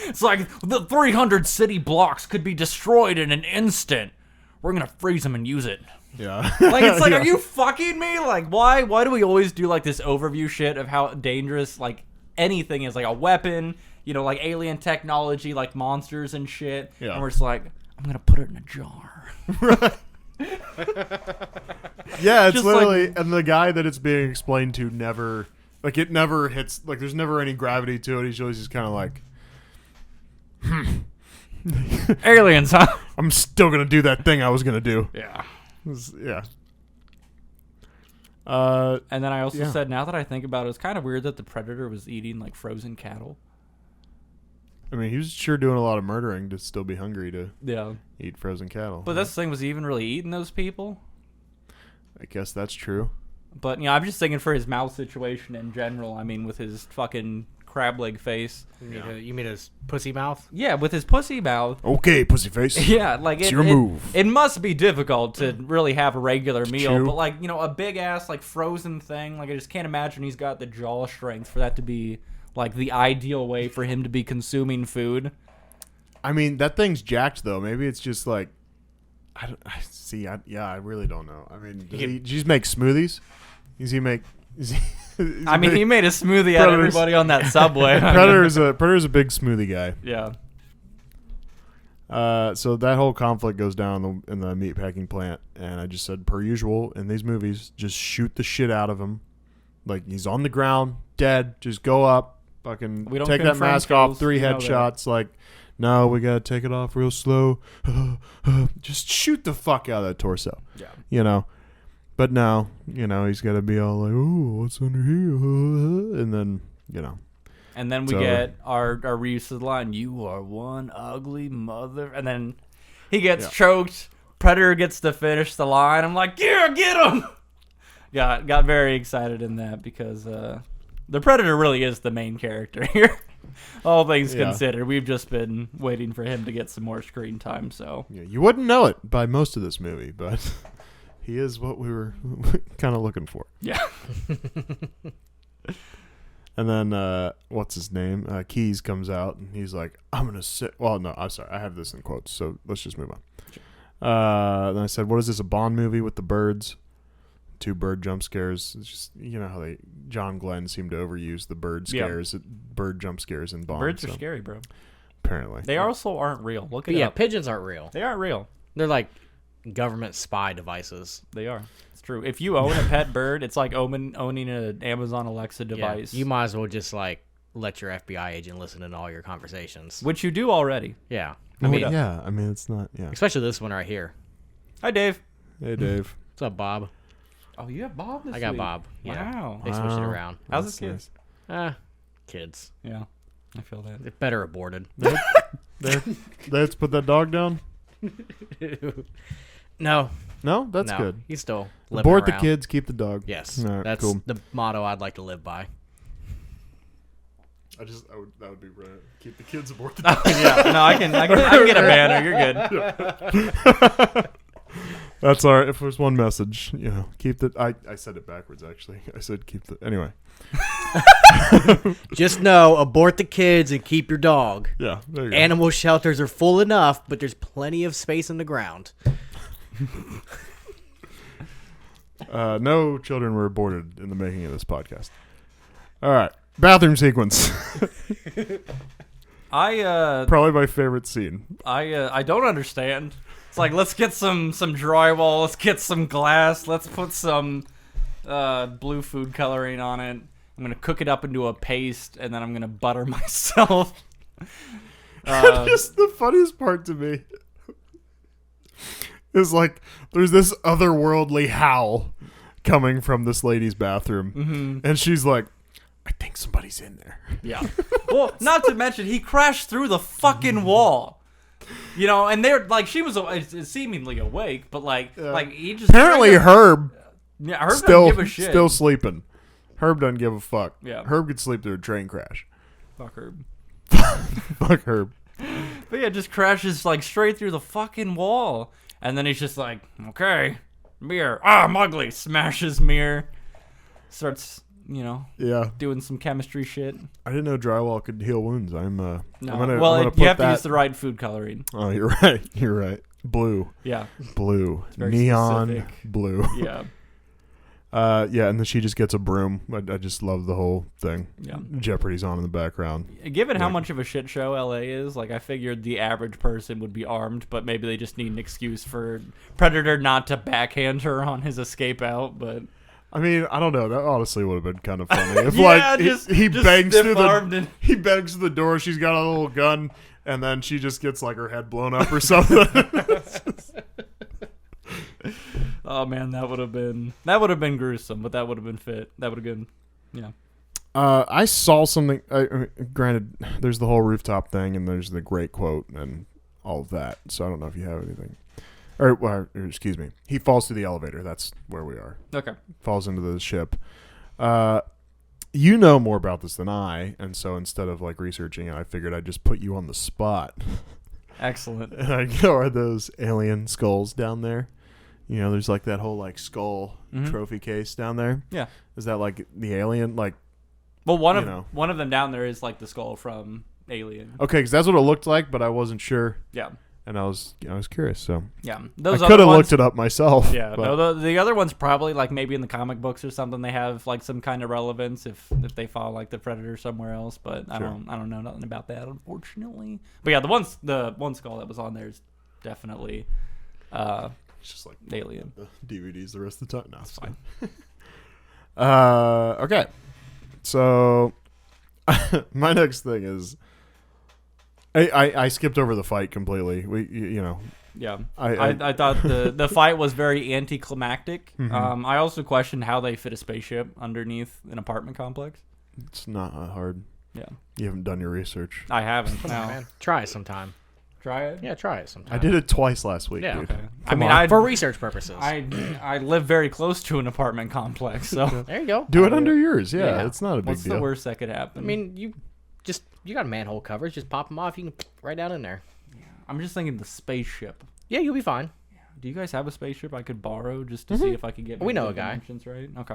It's like, the 300 city blocks could be destroyed in an instant. We're going to freeze them and use it. Yeah. Like, it's like, yeah. Are you fucking me? Like, why do we always do, like, this overview shit of how dangerous, like, anything is? Like, a weapon, like, alien technology, like, monsters and shit. Yeah. And we're just like, I'm going to put it in a jar. Right. Yeah, it's Just literally... like- and the guy that it's being explained to never... Like, it never hits... Like, there's never any gravity to it. He's always just kind of like... Aliens, huh? I'm still going to do that thing I was going to do. Yeah. Yeah. And then I also Yeah. said, now that I think about it, it's kind of weird that the Predator was eating, like, frozen cattle. I mean, he was sure doing a lot of murdering to still be hungry to Yeah. eat frozen cattle. But that's the thing, was he even really eating those people? I guess that's true. But, I'm just thinking for his mouth situation in general. I mean, with his fucking crab leg face. You mean his pussy mouth? Yeah, with his pussy mouth. Okay, pussyface. Yeah, like It's your move. It must be difficult to really have a regular meal, true. but like a big ass like frozen thing. Like I just can't imagine he's got the jaw strength for that to be like the ideal way for him to be consuming food. I mean, that thing's jacked though. Maybe it's just like, I really don't know. I mean, does he just make smoothies? He made a smoothie out of everybody on that subway. Predator's a big smoothie guy. Yeah. So that whole conflict goes down in the meatpacking plant, and I just said, per usual in these movies, just shoot the shit out of him. Like, he's on the ground, dead. Just go up, fucking We don't take that confirm mask kills, off, 3 you know headshots. Like, no, we gotta take it off real slow. Just shoot the fuck out of that torso. Yeah. But now, he's got to be all like, "Oh, what's under here?" And then, And then we So- get our reuse of the line, "You are one ugly mother," and then he gets choked. Predator gets to finish the line. I'm like, yeah, get him. Got very excited in that because the Predator really is the main character here. All things considered, we've just been waiting for him to get some more screen time. So you wouldn't know it by most of this movie, but he is what we were kind of looking for. yeah, And then, what's his name? Keys comes out, and he's like, I'm going to sit. Well, no, I'm sorry. I have this in quotes, so let's just move on. Then I said, what is this, a Bond movie with the birds? 2 bird jump scares. It's just, how John Glenn seemed to overuse the bird scares, bird jump scares in Bond. birds are scary, bro. Apparently. They also aren't real. Look But it yeah, up. pigeons aren't real. They aren't real. They're like government spy devices. They are. It's true. If you own a pet bird, it's like owning an Amazon Alexa device. Yeah, you might as well just like let your FBI agent listen to all your conversations. Which you do already. Yeah. I mean, it's not, Especially this one right here. Hi, Dave. Hey, Dave. What's up, Bob? Oh, you have Bob this I got week. Bob. Yeah. Wow. They switched it around. How's That's the kids? Kids. Yeah, I feel that. They're better aborted. Let's put that dog down. No. No, that's no. good. He's still living Abort the around. kids, keep the dog. Yes. All right, That's cool. the motto I'd like to live by. That would be brilliant. Keep the kids, abort the dog. Yeah, no, I can get a banner. You're good. That's our. If there's one message, keep the. I said it backwards actually. I said keep the. Anyway. Just know, abort the kids and keep your dog. Yeah. There you go. Animal shelters are full enough, but there's plenty of space in the ground. No children were aborted in the making of this podcast. All right, bathroom sequence. Probably my favorite scene. I don't understand. It's like, let's get some drywall, let's get some glass, let's put some blue food coloring on it. I'm gonna cook it up into a paste, and then I'm gonna butter myself. Just the funniest part to me is like there's this otherworldly howl coming from this lady's bathroom, and she's like, I think somebody's in there. Yeah. Well, not to mention he crashed through the fucking wall. And they're like, she was seemingly awake, but like he just apparently Herb. Yeah, Herb doesn't give a shit. Still sleeping. Herb doesn't give a fuck. Yeah. Herb could sleep through a train crash. Fuck Herb. Fuck Herb. But yeah, just crashes like straight through the fucking wall, and then he's just like, okay, mirror. I'm ugly. Smashes mirror. Starts. Yeah, doing some chemistry shit. I didn't know drywall could heal wounds. I'm no. I'm gonna you have to use the right food coloring. Oh, you're right. You're right. Blue. Yeah. Blue. very Neon specific. blue. Yeah. Yeah, and then she just gets a broom. I just love the whole thing. Yeah. Jeopardy's on in the background. Given how much of a shit show LA is, like I figured the average person would be armed, but maybe they just need an excuse for Predator not to backhand her on his escape out, but I mean, I don't know. That honestly would have been kind of funny. If Yeah, he just bangs through stiff-armed and- he bangs through the door, she's got a little gun, and then she just gets like her head blown up or something. oh man, that would have been gruesome, but that would have been fit. That would have been, I saw something. Granted, there's the whole rooftop thing, and there's the great quote and all of that. So I don't know if you have anything. Or excuse me. He falls through the elevator. That's where we are. Okay. Falls into the ship. You know more about this than I, and so instead of like researching it, I figured I'd just put you on the spot. Excellent. And I go, are those alien skulls down there? There's like that whole like skull trophy case down there. Yeah. Is that like the alien? Like, well, one of them down there is like the skull from Alien. okay, because that's what it looked like, but I wasn't sure. Yeah. And I was curious, so Yeah. I Those could other have ones, looked it up myself. Yeah. but- No, the other one's probably like maybe in the comic books or something. They have like some kind of relevance if they follow like the Predator somewhere else. But I Sure. don't know nothing about that, unfortunately. But yeah, the one skull that was on there is definitely It's just like Alien. the DVDs the rest of the time. No, it's fine. Okay. So my next thing is I skipped over the fight completely. Yeah, I I thought the fight was very anticlimactic. I also questioned how they fit a spaceship underneath an apartment complex. it's not hard. Yeah, You haven't done your research. I haven't. Come on, No. man. Try it sometime. Try it. Yeah, try it sometime. I did it twice last week. Yeah, dude. Okay. I Come mean, on. For research purposes. I live very close to an apartment complex, so There you go. Do it under yours. Yeah, Yeah. it's not a big what's deal. the worst that could happen? I mean, you got manhole covers. Just pop them off. You can right down in there. I'm just thinking the spaceship. Yeah, you'll be fine. Do you guys have a spaceship I could borrow just to see if I could get? We know the a guy. dimensions right. Okay.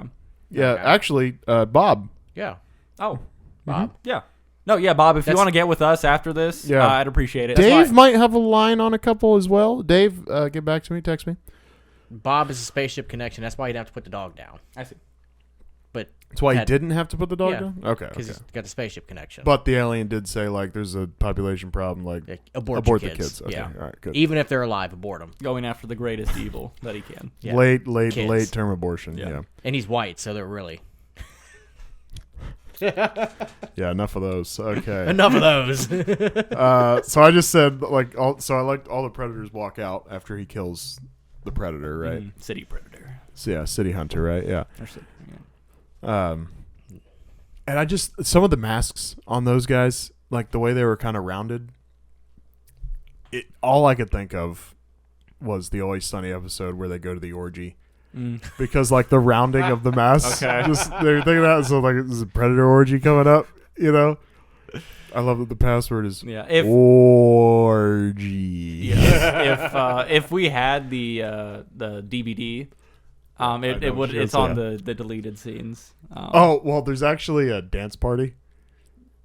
Yeah, Okay. actually, Bob. Yeah, Oh, Bob. yeah. No, yeah, Bob. If you That's- want to get with us after this, Yeah. I'd appreciate it. Dave why- might have a line on a couple as well. Dave, get back to me. Text me. Bob is a spaceship connection. That's why you'd have to put the dog down. I see. But That's why he Had- didn't have to put the dog Yeah. down? Okay. because he's got a spaceship connection. But the alien did say, like, there's a population problem. Like, Yeah, abort abort your the kids. kids. Okay. Yeah. All right, good. Even if they're alive, abort them. Going after the greatest evil that he can. Yeah. Late Kids. term abortion. Yeah. Yeah. And he's white, so they're really Yeah, enough of those. Okay. enough of those. So I just said, like, I liked all the predators walk out after he kills the predator, right? City Predator. So, yeah, City Hunter, right? Yeah. Or yeah. And I just, some of the masks on those guys, like the way they were kind of rounded, all I could think of was the Always Sunny episode where they go to the orgy. Because like the rounding of the masks, Okay. just they're thinking that, so like is a predator orgy coming up, I love that the password is Yeah, if orgy. yeah, if we had the DVD, it would it's on the deleted scenes. Oh well, there's actually a dance party,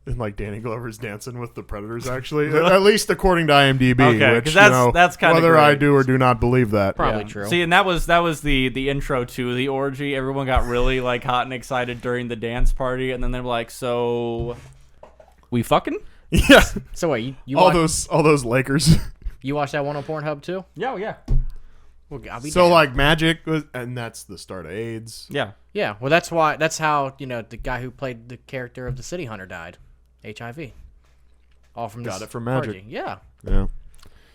and like Danny Glover's dancing with the Predators. Actually, at least according to IMDb. Okay, which, 'cause that's kinda whether I great. do or do not believe that. Probably Yeah. true. See, and that was the intro to the orgy. Everyone got really like hot and excited during the dance party, and then they're like, "So, we fucking?" Yeah, So wait, you all watch, those Lakers. you watch that one on Pornhub too? Yeah, yeah, Well, I'll be So damned. like Magic was, and that's the start of AIDS. yeah. Yeah, well, that's how the guy who played the character of the City Hunter died, HIV. All from Got this it from Magic. orgy. Yeah, Yeah.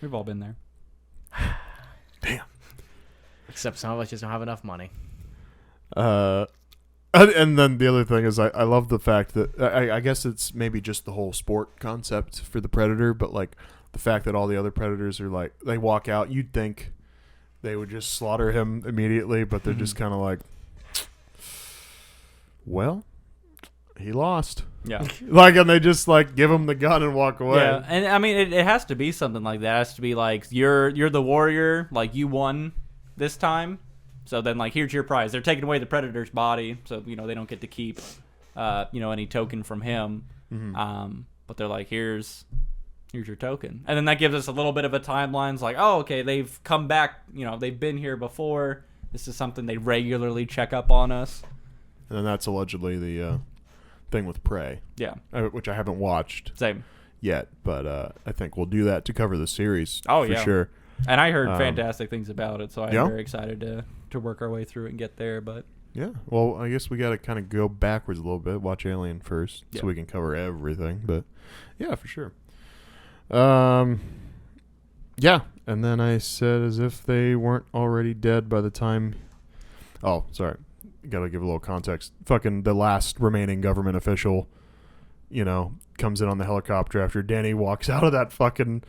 We've all been there. Damn. except some of us just don't have enough money. And then the other thing is I love the fact that I guess it's maybe just the whole sport concept for the Predator, but like the fact that all the other Predators are like, they walk out, you'd think they would just slaughter him immediately, but they're just kind of like, well, he lost. Yeah. Like, and they just like give him the gun and walk away. Yeah, and I mean, it has to be something like that. It has to be like you're the warrior, like you won this time. So then, like, here's your prize. They're taking away the Predator's body, so they don't get to keep, any token from him. But they're like, here's your token, and then that gives us a little bit of a timeline. It's like, oh, okay, they've come back. They've been here before. This is something they regularly check up on us. And then that's allegedly the thing with Prey, Yeah, which I haven't watched same. yet, but I think we'll do that to cover the series. Oh, for yeah. sure. And I heard fantastic things about it, so I'm Yeah? very excited to work our way through it and get there. But Yeah, well, I guess we got to kind of go backwards a little bit. Watch Alien first, Yeah. so we can cover everything. But yeah, for sure. Yeah, and then I said as if they weren't already dead by the time. Oh, sorry, got to give a little context. Fucking the last remaining government official, comes in on the helicopter after Danny walks out of that fucking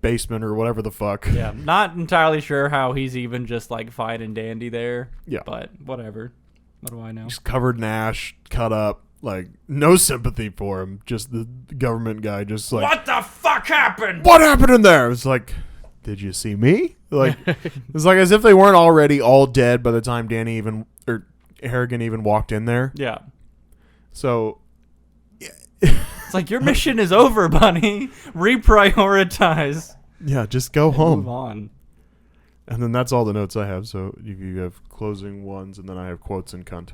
basement or whatever the fuck. yeah, not entirely sure how he's even just like fine and dandy there. Yeah. But whatever. What do I know? He's covered in ash, cut up, like no sympathy for him. Just the government guy, just like, What the fuck happened? what happened in there? It's like, did you see me? Like, it's like as if they weren't already all dead by the time Danny or Harrigan even walked in there. Yeah. So, It's like your mission is over, buddy. Reprioritize. yeah, just go Move home. on. And then that's all the notes I have. So you have closing ones, and then I have quotes and cunt.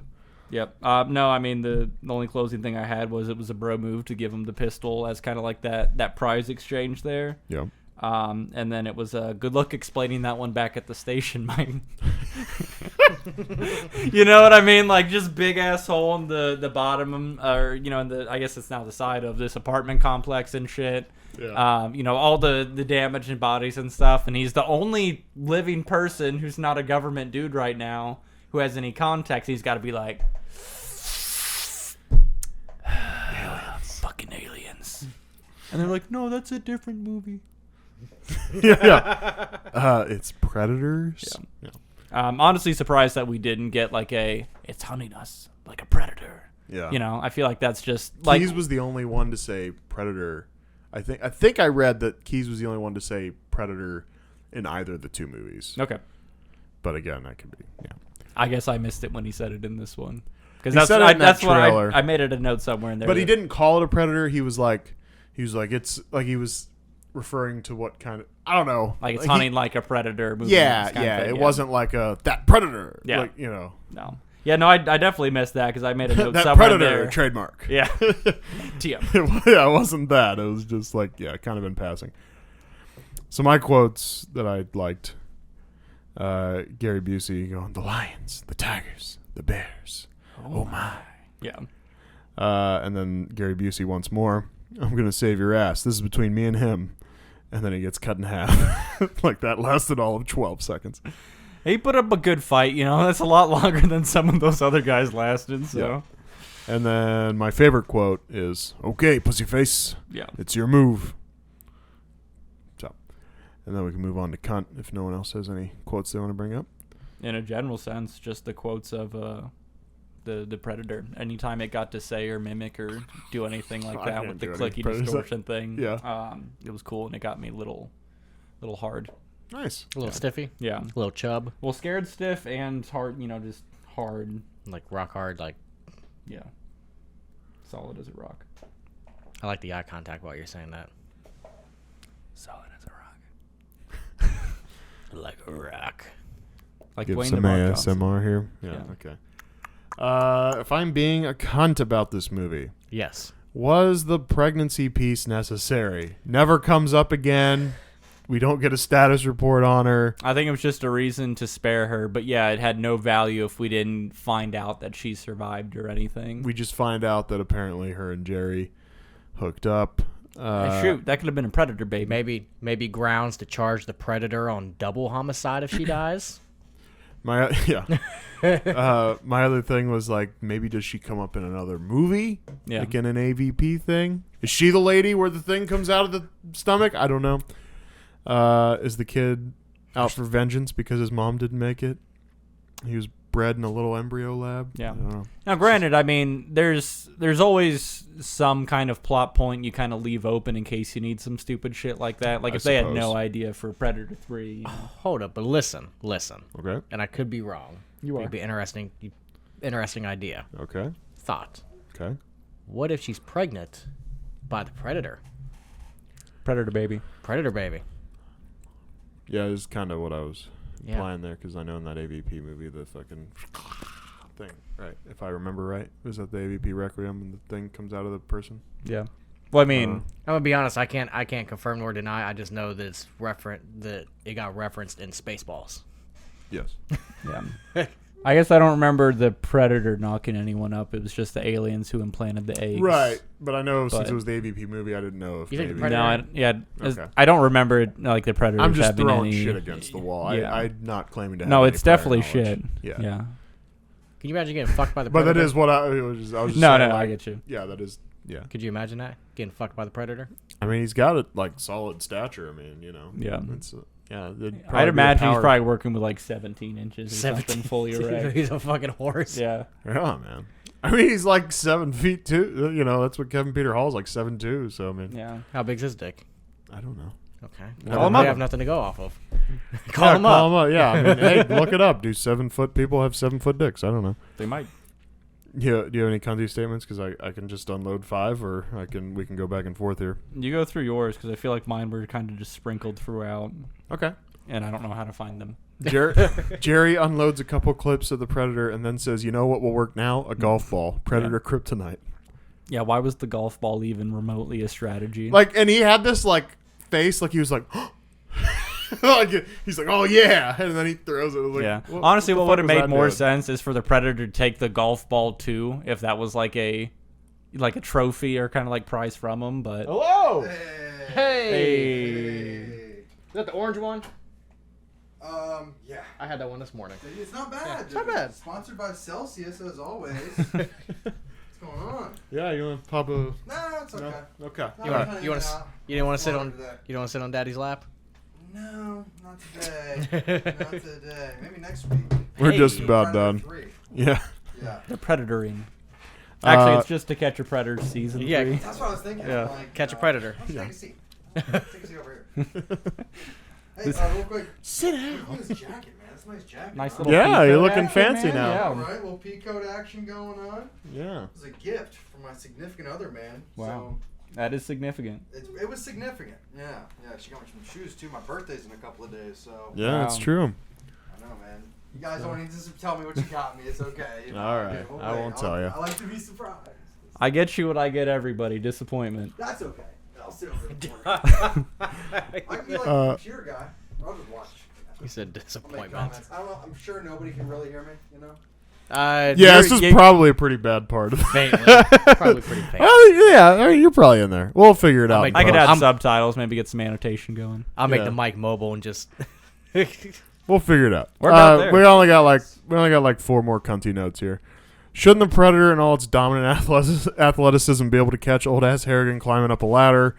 Yep. No, I mean the only closing thing I had was it was a bro move to give him the pistol as kind of like that prize exchange there. Yeah. And then it was good luck explaining that one back at the station, Mike. You know what I mean? Like just big ass hole in the bottom, or in the I guess it's now the side of this apartment complex and shit. Yeah. All the damage and bodies and stuff, and he's the only living person who's not a government dude right now who has any context. He's got to be like, fucking aliens, and they're like, no, that's a different movie. Yeah. It's predators. Yeah. Honestly surprised that we didn't get like it's hunting us like a predator. Yeah. I feel like that's just like Keys was the only one to say predator. I think I read that Keys was the only one to say predator in either of the two movies. okay. But again, that could be. Yeah. I guess I missed it when he said it in this one because He said it in that that's what trailer. I made it a note somewhere in there. But he didn't call it a predator. He was like it's like he was referring to what kind of, I don't know. like it's he- hunting like a predator. Moving Yeah, this kind of yeah. thing, It wasn't like that predator. Yeah. Like, No. Yeah, no, I definitely missed that because I made a note that somewhere predator there. trademark. Yeah. TM. Yeah, it wasn't that. It was just like, kind of in passing. So my quotes that I liked, Gary Busey going, the lions, the tigers, the bears. Oh my. Yeah. And then Gary Busey once more, I'm going to save your ass. This is between me and him. And then he gets cut in half. Like that lasted all of 12 seconds. He put up a good fight, That's a lot longer than some of those other guys lasted, so. And then my favorite quote is, okay, pussyface, Yeah. it's your move. So, and then we can move on to cunt if no one else has any quotes they want to bring up. In a general sense, just the quotes of the the Predator. Anytime it got to say or mimic or do anything like I that can't with the do any clicky Predators. distortion thing, Yeah. it was cool and it got me a little hard. Nice. A little stiffy, Yeah. a little chub, Well, scared, stiff, and hard. Just hard. like rock hard. Like Yeah. Solid as a rock. I like the eye contact while you're saying that. Solid as a rock. Like a rock. Like Give Dwayne some the Rock Johnson. ASMR here. Yeah. Okay. If I'm being a cunt about this movie, Yes. was the pregnancy piece necessary? Never comes up again. We don't get a status report on her. I think it was just a reason to spare her, but yeah, it had no value if we didn't find out that she survived or anything. We just find out that apparently her and Jerry hooked up. Shoot, that could have been a Predator, baby. Maybe grounds to charge the Predator on double homicide if she dies. My other thing was like, maybe does she come up in another movie? Yeah. Like in an AVP thing? Is she the lady where the thing comes out of the stomach? I don't know. Is the kid out for vengeance because his mom didn't make it? He was bred in a little embryo lab? Yeah. I don't know. Now, granted, I mean, there's always some kind of plot point you kind of leave open in case you need some stupid shit like that. Like I if they had suppose. no idea for Predator 3. You know. Hold up, but listen. Okay. And I could be wrong. You are. It'd be interesting idea. Okay. Thought. Okay. What if she's pregnant by the Predator? Predator baby. Predator baby. Yeah, it's kind of what I was Yeah. implying there, because I know in that AVP movie the fucking thing, right? If I remember right, was that the AVP Requiem and the thing comes out of the person? Yeah. Well, I mean, I'm gonna be honest. I can't confirm nor deny. I just know that that it got referenced in Spaceballs. Yes. yeah. I guess I don't remember the Predator knocking anyone up. It was just the aliens who implanted the eggs. Right, but I know since But- it was the AVP movie, I didn't know if You think maybe. the No, Predator- as- Okay. I don't remember like the Predators I'm just having throwing any. shit against the wall. Yeah. I'm not claiming to have No, any it's prior definitely knowledge. shit. Yeah. Yeah. Can you imagine getting fucked by the But Predator? that is what I was just No, saying, no, like, I get you. Yeah, that is. Yeah. Could you imagine that getting fucked by the Predator? I mean, he's got a solid stature. I mean, Yeah. It's, yeah. I'd imagine he's probably working with like 17 inches or something fully erect. He's a fucking horse. Yeah. Yeah, man. I mean, he's like 7 feet too. That's what Kevin Peter Hall's like 7'2". So I mean, Yeah. How big's his dick? I don't know. Okay. Call Well, him I up. have nothing to go off of. Yeah, Call him up. Yeah, I mean, hey, look it up. Do 7 foot people have 7 foot dicks? I don't know. They might. Yeah. Do you have any cunty statements? Because I can just unload 5, or we can go back and forth here. You go through yours because I feel like mine were kind of just sprinkled throughout, Okay. and I don't know how to find them. Jerry unloads a couple clips of the Predator and then says, "You know what will work now? A golf ball. Predator Kryptonite." Yeah, why was the golf ball even remotely a strategy? Like, and he had this like face, like he was like, like he's like, "Oh yeah," and then he throws it. I was like, yeah. "What- Honestly, the what fuck would have was made that more doing?" sense is for the Predator to take the golf ball too, if that was like a trophy or kind of like prize from him. But Hello. hey, Is that the orange one? Yeah. I had that one this morning. It's not bad. it's not bad. Sponsored by Celsius, as always. What's going on? Yeah, you want to pop a? No, it's okay. No? Okay. You All want right. you want to you didn't want to sit on Today. you don't want to sit on Daddy's lap? No, not today. Not today. Maybe next week. We're Hey. just about Predator done. 3. Yeah. Yeah. the Predatoring. Actually, Uh, it's just To Catch a Predator season 3. Yeah. That's what I was thinking. Yeah. I'm like, Catch a Predator. Let's Yeah. take a seat. Take a seat over here. Hey, real quick. Sit Look at this jacket, man. It's a nice jacket. Nice huh? little. Yeah, peacoat you're looking action, fancy man. now. Yeah. All right, little peacoat action going on. Yeah. It was a gift from my significant other, man. Wow. That is significant. So it was significant. Yeah. Yeah, she got me some shoes, too. My birthday's in a couple of days, so. Yeah, it's Wow. true. I know, man. You guys don't need to tell me what you got me. It's okay. You know, All right. okay, we'll I wait. won't tell ya. I like to be surprised. I get you what I get everybody. Disappointment. That's okay. I'll sit over there. I can be like a computer guy. I'll just watch. You said I'll make disappointment. comments. I don't know. I'm sure nobody can really hear me, you know? Yeah, You're- this is you- probably a pretty bad part of it. Faintly. Probably pretty faint. Yeah, I mean, you're probably in there. We'll figure it I'll out. make- I could post. add subtitles, maybe get some annotation going. I'll make Yeah. the mic mobile and just. We'll figure it out. We're about there. We only got like 4 more cunty notes here. Shouldn't the Predator in all its dominant athleticism be able to catch old ass Harrigan climbing up a ladder?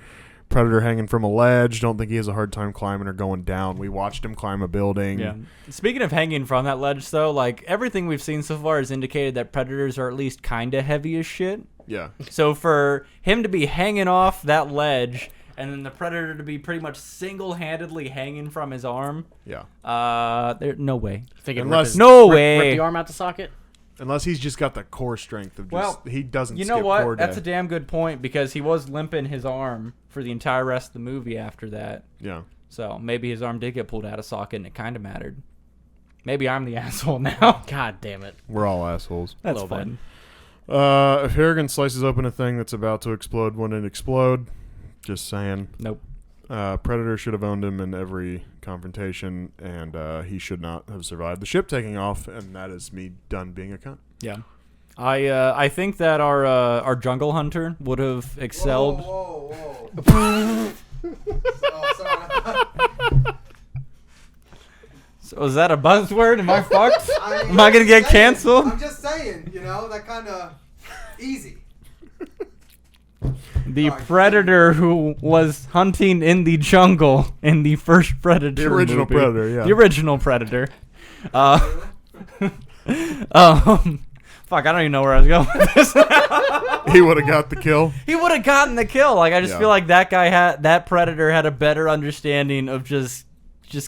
Predator hanging from a ledge. Don't think he has a hard time climbing or going down. We watched him climb a building. Yeah. Speaking of hanging from that ledge, though, like everything we've seen so far has indicated that predators are at least kind of heavy as shit. Yeah. So for him to be hanging off that ledge and then the predator to be pretty much single-handedly hanging from his arm, Yeah. no way. Thinking Unless- rip the arm out the socket. Unless he's just got the core strength of just Well, he doesn't. You skip know what? core That's a day. damn good point because he was limping his arm for the entire rest of the movie after that. Yeah. So maybe his arm did get pulled out of socket and it kind of mattered. Maybe I'm the asshole now. God damn it. We're all assholes. That's little bit. fun. If Harrigan slices open a thing that's about to explode, wouldn't it explode? Just saying. Nope. Predator should have owned him in every confrontation, and he should not have survived the ship taking off. And that is me done being a cunt. Yeah. I think that our jungle hunter would have excelled. Whoa. Oh, sorry. So is that a buzzword? Am I fucked? I'm Am I gonna get just saying. canceled? I'm just saying, that kind of easy. The Sorry. predator who was hunting in the jungle in the first Predator The original movie. Predator, yeah. The original Predator. Fuck, I don't even know where I was going with this. He would have got the kill. He would have gotten the kill. Like, I just Yeah. feel like that Predator had a better understanding of just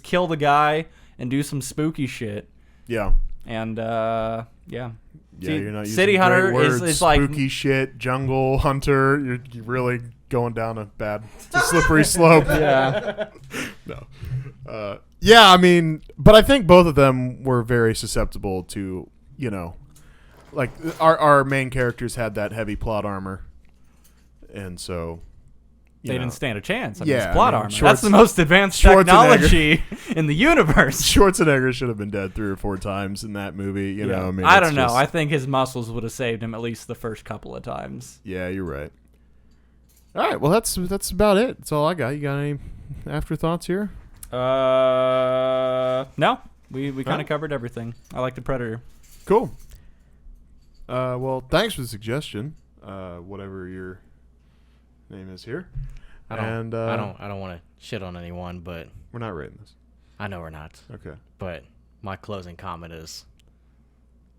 kill the guy and do some spooky shit. Yeah. And, yeah. Yeah, See, you're not using City great Hunter words. is like spooky shit, jungle hunter. You're really going down a slippery slope. yeah. No. Yeah, I mean, but I think both of them were very susceptible to, like our main characters had that heavy plot armor, and so They didn't stand a chance. I mean, Yeah, it's plot I mean, armor. Schwarz- That's the most advanced Schwarzenegger. technology in the universe. Schwarzenegger should have been dead 3 or 4 times in that movie. You know, I mean, I it's don't know. just- I think his muscles would have saved him at least the first couple of times. Yeah, you're right. All right, well that's about it. That's all I got. You got any afterthoughts here? No. We kind Huh? of covered everything. I like the Predator. Cool. Well, thanks for the suggestion. Whatever your name is here. I don't And, I don't want to shit on anyone, but We're not rating this. I know we're not. Okay. But my closing comment is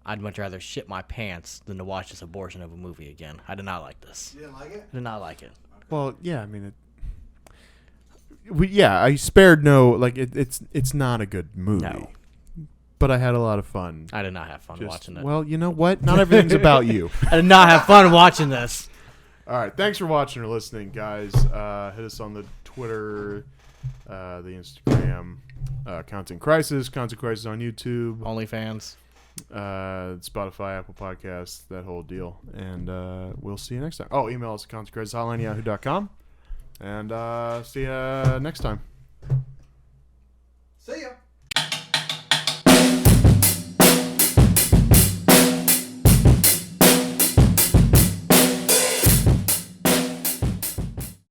I'd much rather shit my pants than to watch this abortion of a movie again. I did not like this. You didn't like it? I did not like it. Well, yeah, I mean, I spared no, like, it's not a good movie. No. But I had a lot of fun. I did not have fun watching it. Well, you know what? Not everything's about you. I did not have fun watching this. All right. Thanks for watching or listening, guys. Hit us on the Twitter, the Instagram, Content Crisis on YouTube, OnlyFans. Spotify, Apple Podcasts, that whole deal. And we'll see you next time. Oh, email us at contentcrisis@yahoo.com. And see you next time.